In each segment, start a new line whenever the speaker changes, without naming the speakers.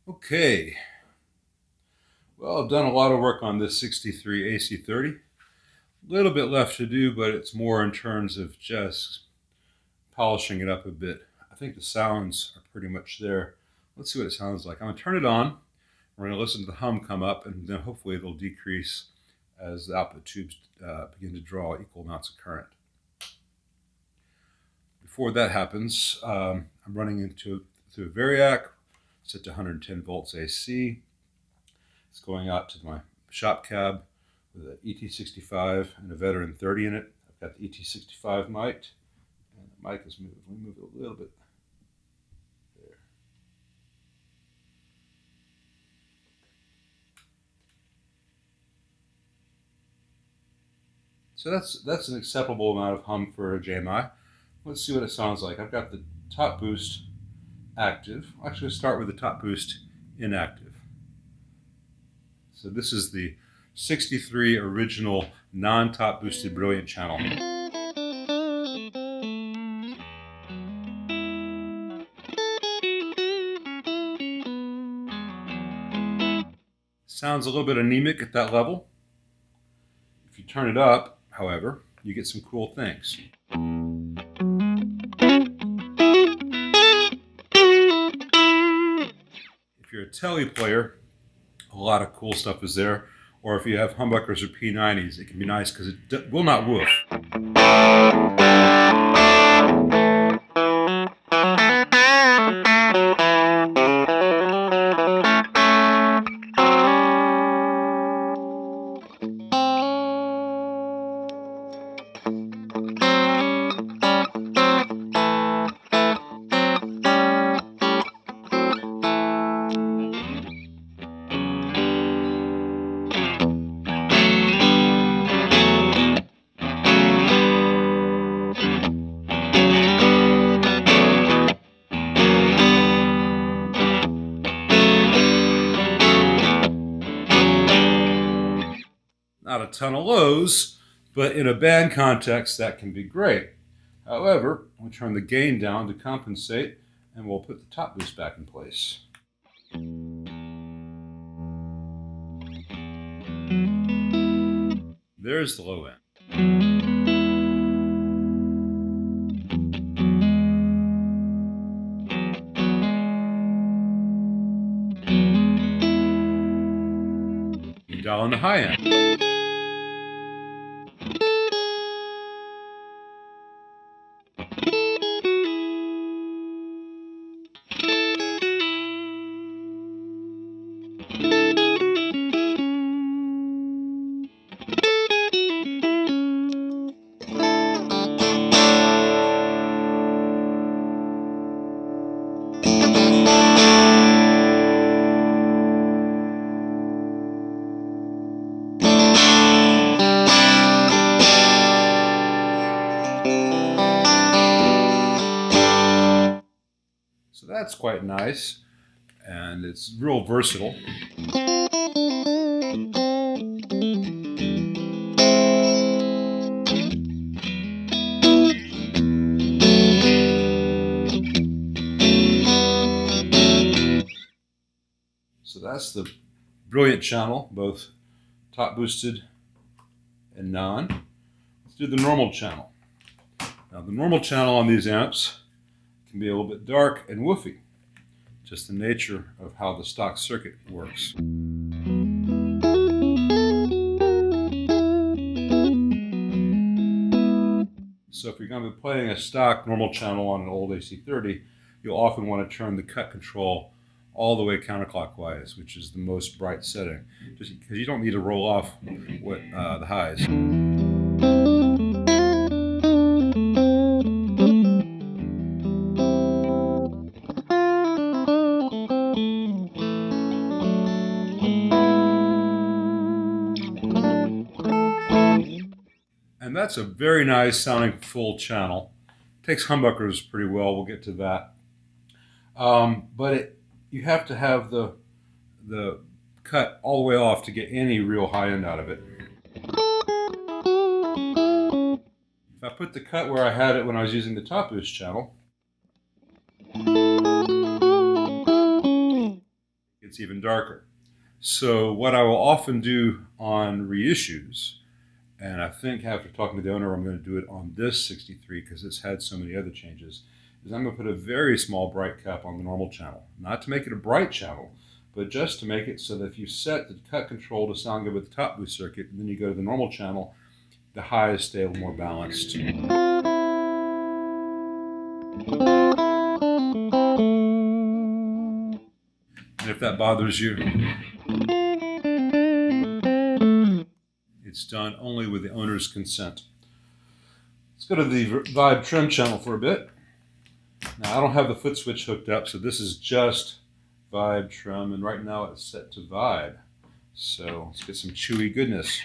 Okay, well, I've done a lot of work on this 63 AC30. A little bit left to do, but it's more in terms of just polishing it up a bit. I think the sounds are pretty much there. Let's see what it sounds like. I'm going to turn it on. We're going to listen to the hum come up, and then hopefully it'll decrease as the output tubes begin to draw equal amounts of current. Before that happens, I'm running through a variac, set to 110 volts AC. It's going out to my shop cab with an ET65 and a Veteran 30 in it. I've got the ET65 mic'd, and the mic is moved. Let me move it a little bit. There. So that's an acceptable amount of hum for a JMI. Let's see what it sounds like. I've got the top boost active. I'll actually start with the top boost inactive. So this is the 63 original non-top boosted brilliant channel. Sounds a little bit anemic at that level. If you turn it up, however, you get some cool things. If you're a telly player, a lot of cool stuff is there. Or if you have humbuckers or P90s, it can be nice because it will not woof. Not a ton of lows, but in a band context, that can be great. However, we'll turn the gain down to compensate, and we'll put the top boost back in place. There's the low end. Dial on the high end. So that's quite nice, and it's real versatile. So that's the brilliant channel, both top boosted and non. Let's do the normal channel. Now the normal channel on these amps can be a little bit dark and woofy, just the nature of how the stock circuit works. So if you're going to be playing a stock normal channel on an old AC30, you'll often want to turn the cut control all the way counterclockwise, which is the most bright setting, just because you don't need to roll off what, the highs. And that's a very nice sounding full channel. Takes humbuckers pretty well, we'll get to that. But you have to have the cut all the way off to get any real high end out of it. If I put the cut where I had it when I was using the top boost channel, gets even darker. So what I will often do on reissues, and I think after talking to the owner, I'm going to do it on this 63 because it's had so many other changes, is I'm going to put a very small bright cap on the normal channel. Not to make it a bright channel, but just to make it so that if you set the cut control to sound good with the top boost circuit, and then you go to the normal channel, the highs stay a little more balanced. And if that bothers you, it's done only with the owner's consent. Let's go to the vibe trim channel for a bit. Now I don't have the foot switch hooked up, so this is just vibe trim, and right now it's set to vibe. So let's get some chewy goodness.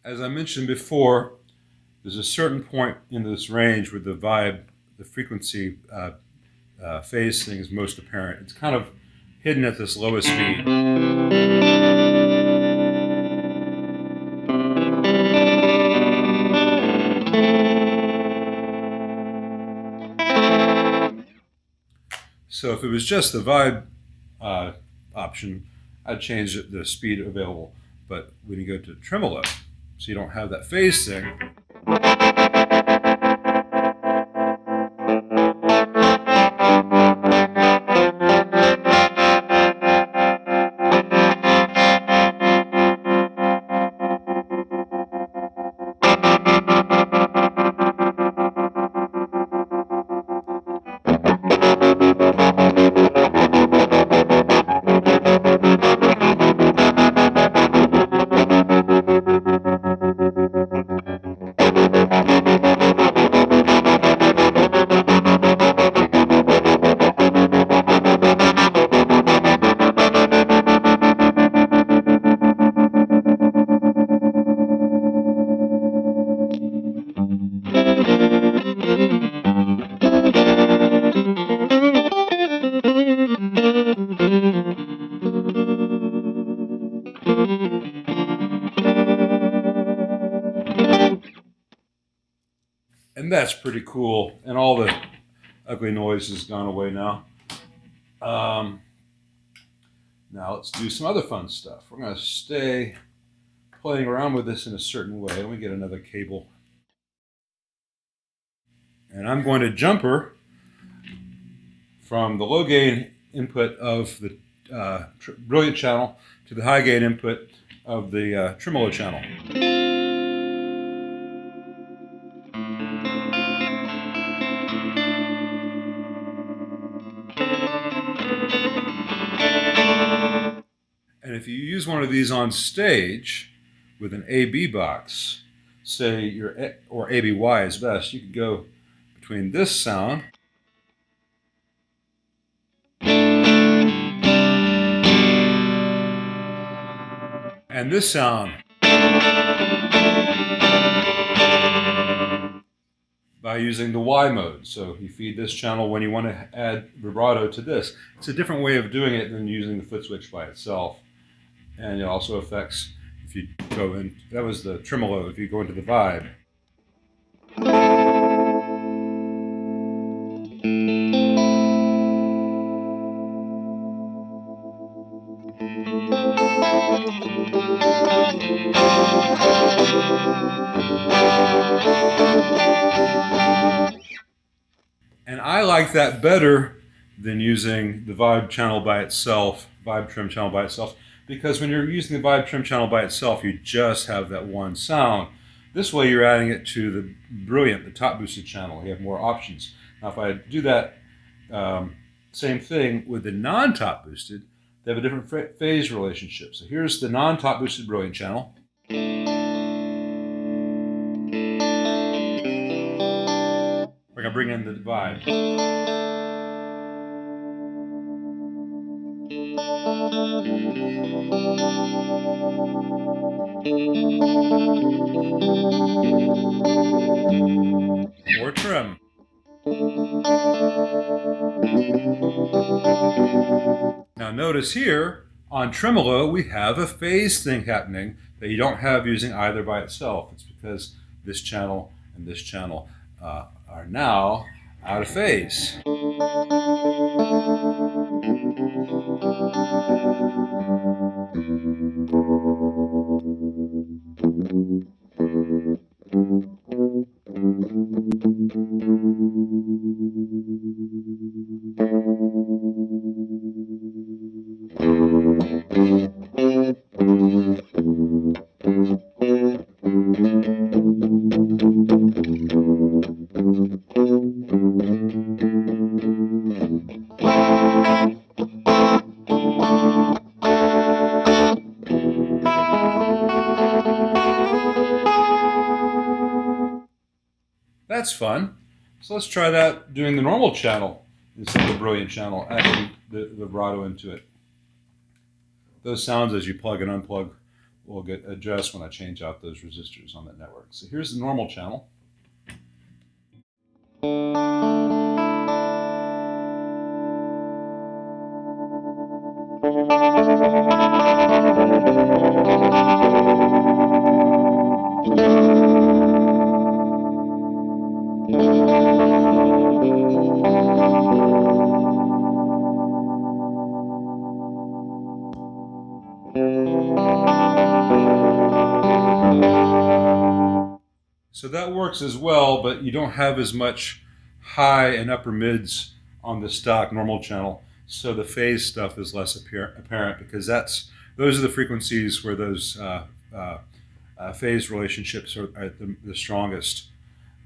As I mentioned before, there's a certain point in this range where the vibe, the frequency phase thing is most apparent. It's kind of hidden at this lowest speed. So if it was just the vibe option, I'd change the speed available. But when you go to tremolo, so you don't have that phase thing, and that's pretty cool. And all the ugly noise has gone away now. Now let's do some other fun stuff. We're going to stay playing around with this in a certain way. Let me get another cable. And I'm going to jumper from the low gain input of the brilliant channel to the high gain input of the tremolo channel. And if you use one of these on stage with an AB box, say or ABY is best, you could go between this sound and this sound by using the Y mode. So you feed this channel when you want to add vibrato to this. It's a different way of doing it than using the foot switch by itself. And it also affects If you go in, that was the tremolo. If you go into the vibe, and I like that better than using the vibe channel by itself, vibe trim channel by itself, because when you're using the vibe trim channel by itself, you just have that one sound. This way you're adding it to the brilliant, the top boosted channel. You have more options. Now if I do that same thing with the non-top boosted, they have a different phase relationship. So here's the non-top boosted brilliant channel. We're going to bring in the vibe. Or trim. Now notice here on tremolo we have a phase thing happening that you don't have using either by itself. It's because this channel and this channel are now out of phase. That's fun. So let's try that doing the normal channel instead of the brilliant channel, adding the vibrato into it. Those sounds as you plug and unplug will get adjusted when I change out those resistors on that network. So here's the normal channel. So that works as well, but you don't have as much high and upper mids on the stock normal channel. So the phase stuff is less apparent because those are the frequencies where those phase relationships are at the strongest.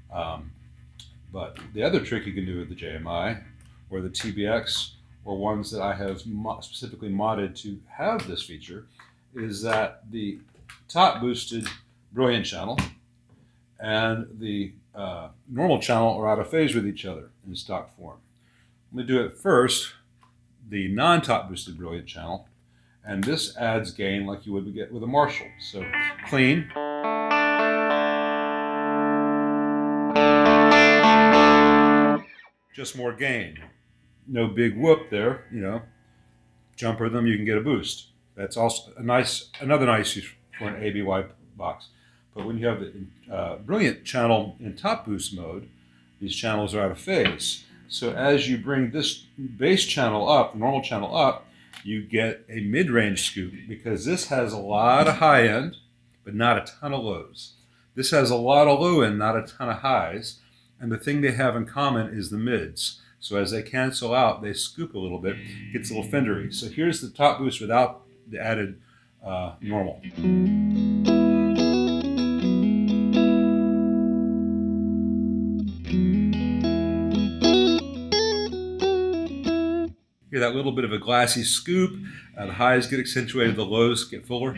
But the other trick you can do with the JMI or the TBX or ones that I have specifically modded to have this feature is that the top boosted brilliant channel and the normal channel are out of phase with each other in stock form. Let me do it first, the non-top boosted brilliant channel, and this adds gain like you would get with a Marshall. So clean. Just more gain. No big whoop there, jump rhythm, you can get a boost. That's also another nice use for an ABY box. But when you have the brilliant channel in top boost mode, these channels are out of phase. So as you bring this bass channel up, the normal channel up, you get a mid-range scoop because this has a lot of high end, but not a ton of lows. This has a lot of low end, not a ton of highs. And the thing they have in common is the mids. So as they cancel out, they scoop a little bit, gets a little fendery. So here's the top boost without the added normal. Hear that little bit of a glassy scoop. The highs get accentuated, the lows get fuller.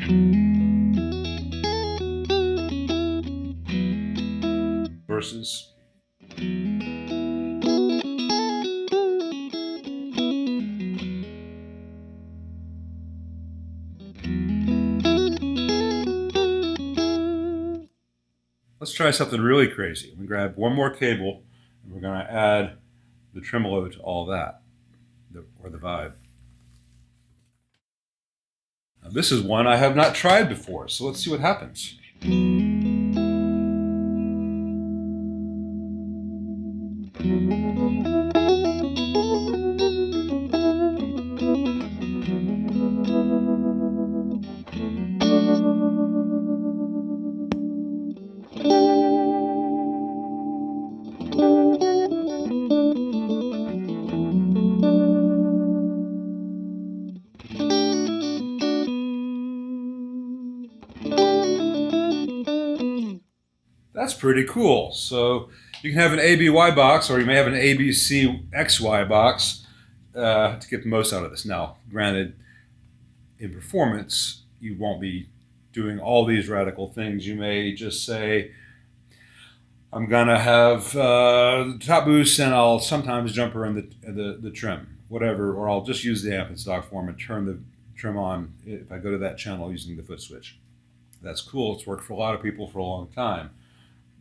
Versus. Let's try something really crazy. I'm going to grab one more cable and we're going to add the tremolo to all that, or the vibe. Now This is one I have not tried before, so let's see what happens. That's pretty cool. So you can have an ABY box, or you may have an ABC XY box to get the most out of this. Now, granted, in performance, you won't be doing all these radical things. You may just say, I'm gonna have top boost, and I'll sometimes jumper in the trim, whatever, or I'll just use the amp in stock form and turn the trim on if I go to that channel using the foot switch. That's cool. It's worked for a lot of people for a long time.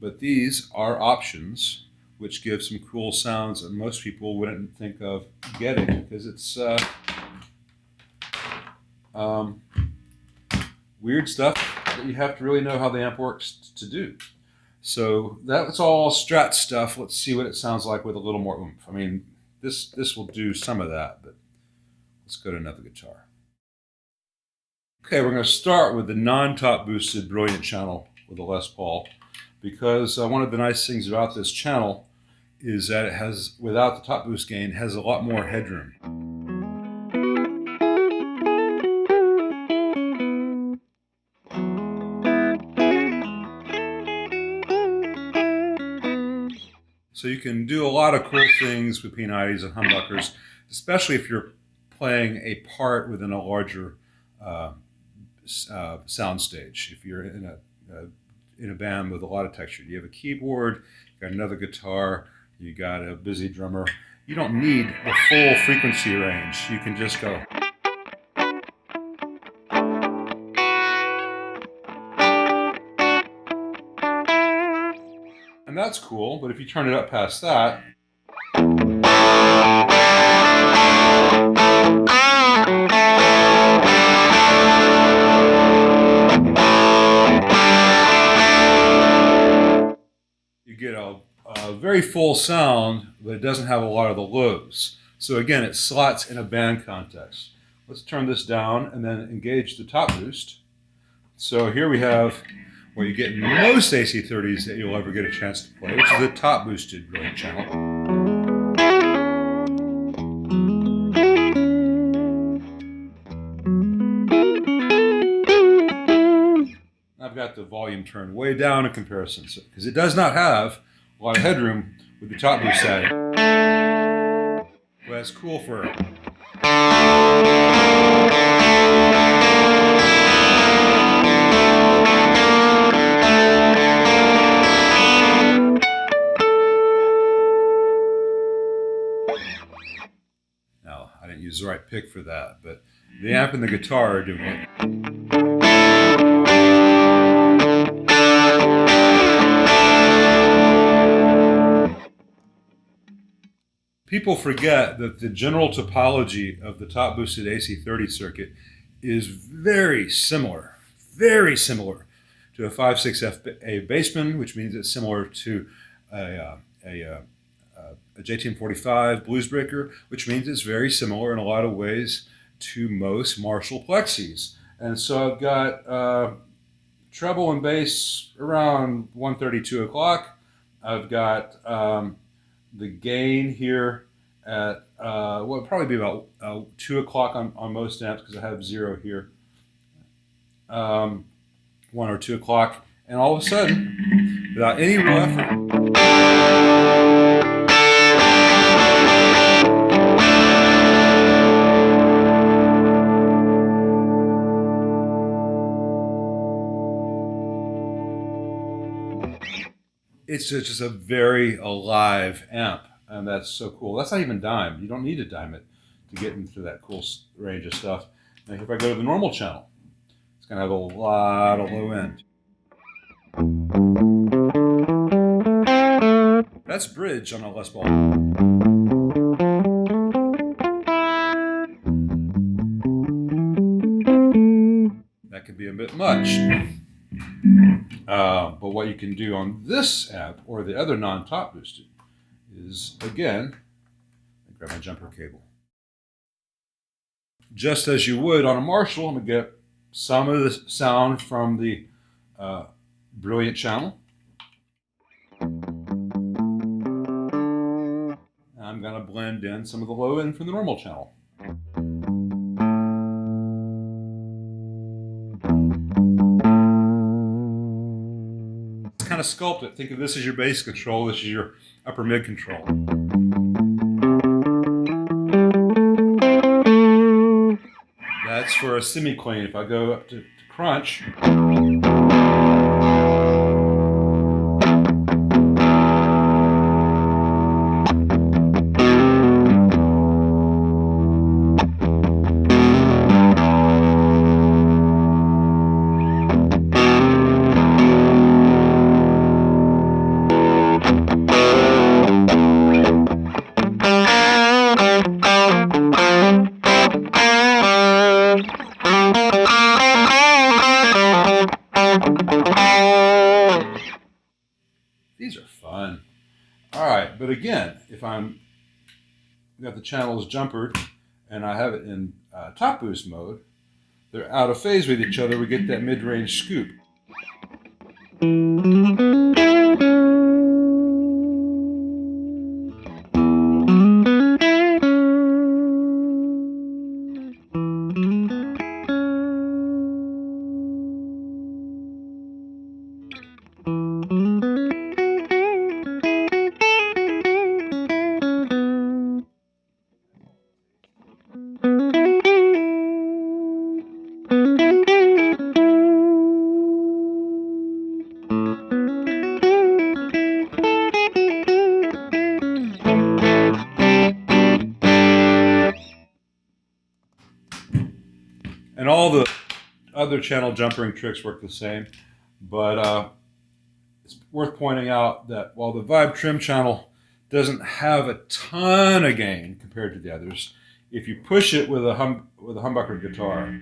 But these are options which give some cool sounds that most people wouldn't think of getting, because it's weird stuff that you have to really know how the amp works to do. So that's all Strat stuff. Let's see what it sounds like with a little more oomph. I mean, this will do some of that, but let's go to another guitar. Okay, we're going to start with the non-top boosted Brilliant channel with a Les Paul, because one of the nice things about this channel is that it has, without the top boost gain, has a lot more headroom. So you can do a lot of cool things with P90s and Humbuckers, especially if you're playing a part within a larger sound stage. If you're in a band with a lot of texture, you have a keyboard, you got another guitar, you got a busy drummer. You don't need the full frequency range. You can just go. And that's cool, but if you turn it up past that, you get a very full sound, but it doesn't have a lot of the lows. So again, it slots in a band context. Let's turn this down and then engage the top boost. So here we have what you get in most AC30s that you'll ever get a chance to play, which is the top boosted Brilliant channel. I've got the volume turned way down in comparison, because it does not have a lot of headroom with the top boost setting. But that's cool for Now, I didn't use the right pick for that, but the amp and the guitar are doing it. People forget that the general topology of the top boosted AC30 circuit is very similar to a 5.6FA Bassman, which means it's similar to a JTM45 Bluesbreaker, which means it's very similar in a lot of ways to most Marshall plexis. And so I've got treble and bass around 1:32 o'clock. I've got the gain here at what would probably be about 2 o'clock on most amps, because I have 0 here. 1 or 2 o'clock, and all of a sudden, without any real effort, it's just a very alive amp, and that's so cool. That's not even dime. You don't need to dime it to get into that cool range of stuff. Now, if I go to the normal channel, it's going to have a lot of low end. That's bridge on a Les Paul. that could be a bit much. But what you can do on this amp or the other non-top boosted is, again, grab my jumper cable. Just as you would on a Marshall, I'm going to get some of the sound from the Brilliant channel. I'm going to blend in some of the low end from the normal channel. Kind of sculpt it. Think of this as your bass control, this is your upper mid control. That's for a semi-clean. If I go up to crunch, these are fun. All right, but again, if I'm got the channels jumpered and I have it in top boost mode, they're out of phase with each other. We get that mid-range scoop. And all the other channel jumpering tricks work the same, but it's worth pointing out that while the Vibe Trim channel doesn't have a ton of gain compared to the others, if you push it with a humbucker guitar,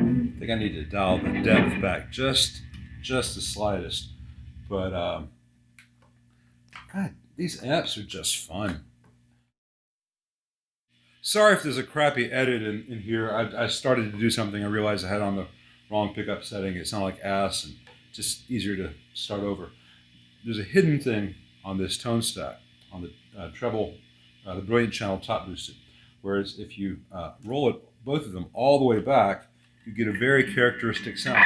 I think I need to dial the depth back just the slightest. But God, these amps are just fun. Sorry if there's a crappy edit in here. I started to do something. I realized I had on the wrong pickup setting. It sounded like ass and just easier to start over. There's a hidden thing on this tone stack, on the treble, the Brilliant channel top boosted. Whereas if you roll it, both of them all the way back, you get a very characteristic sound.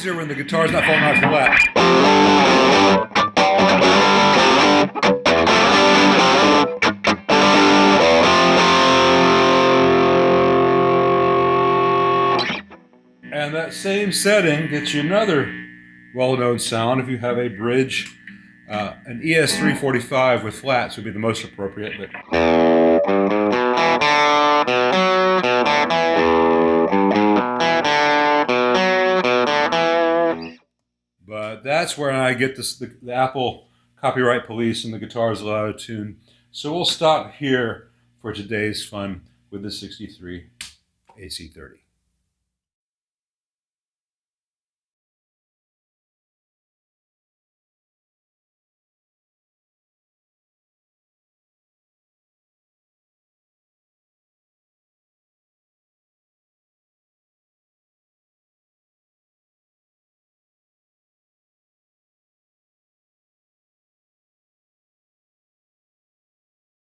easier when the guitar's not falling off your lap. And that same setting gets you another well-known sound. If you have a bridge, an ES345 with flats would be the most appropriate. But that's where I get this, the Apple copyright police and the guitar's out of tune. So we'll stop here for today's fun with the 63 AC30.